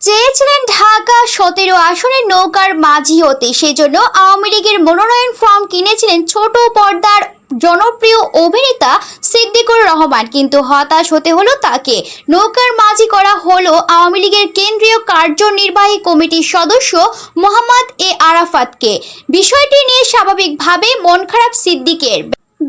চেয়েছিলেন ঢাকা 17 আসনের নৌকার মাঝি হতে, সেজন্য আওয়ামী লীগের মনোনয়ন ফর্ম কিনেছিলেন ছোট পর্দার জনপ্রিয় অভিনেতা সিদ্দিকুর রহমান। কিন্তু হতাশ হতে হলো তাকে। নৌকার মাঝি করা হলো আওয়ামী লীগের কেন্দ্রীয় কার্যনির্বাহী কমিটির সদস্য মোহাম্মদ এ আরাফাতকে। বিষয়টি নিয়ে স্বাভাবিকভাবেই মন খারাপ সিদ্দিকের।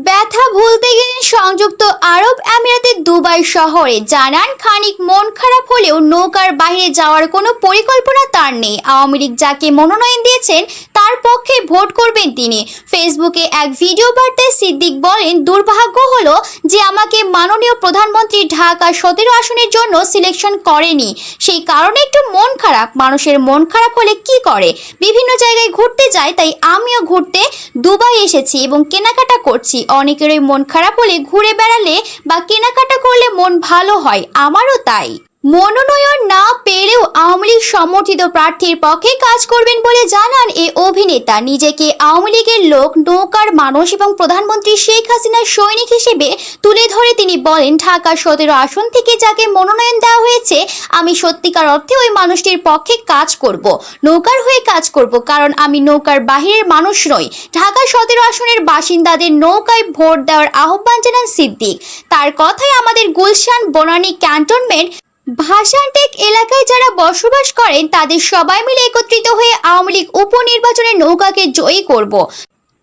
ব্যথা ভুলতে গেলেন সংযুক্ত আরব আমিরাতের দুবাই শহরে। জানান, খানিক মন খারাপ হলেও নৌকার বাইরে যাওয়ার কোনো পরিকল্পনা তার নেই। আওয়ামী লীগ যাকে মনোনয়ন দিয়েছেন তার পক্ষে ভোট করবেন তিনি। ফেসবুকে এক ভিডিও বার্তায় সিদ্দিক বলেন, দুর্ভাগ্য হলো যে আমাকে মাননীয় প্রধানমন্ত্রী ঢাকা 17 আসনের জন্য সিলেকশন করেনি, সেই কারণে একটু মন খারাপ। মানুষের মন খারাপ হলে কি করে? বিভিন্ন জায়গায় ঘুরতে যায়, তাই আমিও ঘুরতে দুবাই এসেছি এবং কেনাকাটা করছি। অনেকেরই মন খারাপ হলে ঘুরে বেড়ালে বা কেনাকাটা করলে মন ভালো হয়, আমারও তাই। মনোনয়ন না পেলেও আওয়ামী লীগ সমর্থিত প্রার্থীর পক্ষে কাজ করবেন বলে জানান এই অভিনেতা। নিজেকে আওয়ামী লীগের লোক, নৌকার মানুষ এবং প্রধানমন্ত্রী শেখ হাসিনার সৈনিক হিসেবে তুলে ধরে তিনি বলেন, ঢাকা 17 আসন থেকে যাকে মনোনয়ন দেওয়া হয়েছে, আমি সত্যিকার অর্থে ওই মানুষটির পক্ষে কাজ করব, নৌকার হয়ে কাজ করব, কারণ আমি নৌকার বাহিরের মানুষ নই। ঢাকা 17 আসনের বাসিন্দাদের নৌকায় ভোট দেওয়ার আহ্বান জানান সিদ্দিক। তার কথায়, আমাদের গুলশান, বনানী ক্যান্টনমেন্ট, ভাসানটেক এলাকায় যারা বসবাস করেন তাদের সবাই মিলে একত্রিত হয়ে আওয়ামী লীগ উপনির্বাচনে নৌকাকে জয়ী করব।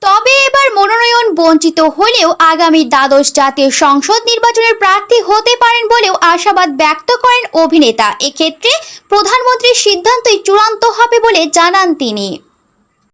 তবে এবার মনোনয়ন বঞ্চিত হলেও আগামী দ্বাদশ জাতীয় সংসদ নির্বাচনের প্রার্থী হতে পারেন বলেও আশাবাদ ব্যক্ত করেন অভিনেতা। এক্ষেত্রে প্রধানমন্ত্রীর সিদ্ধান্তই চূড়ান্ত হবে বলে জানান তিনি।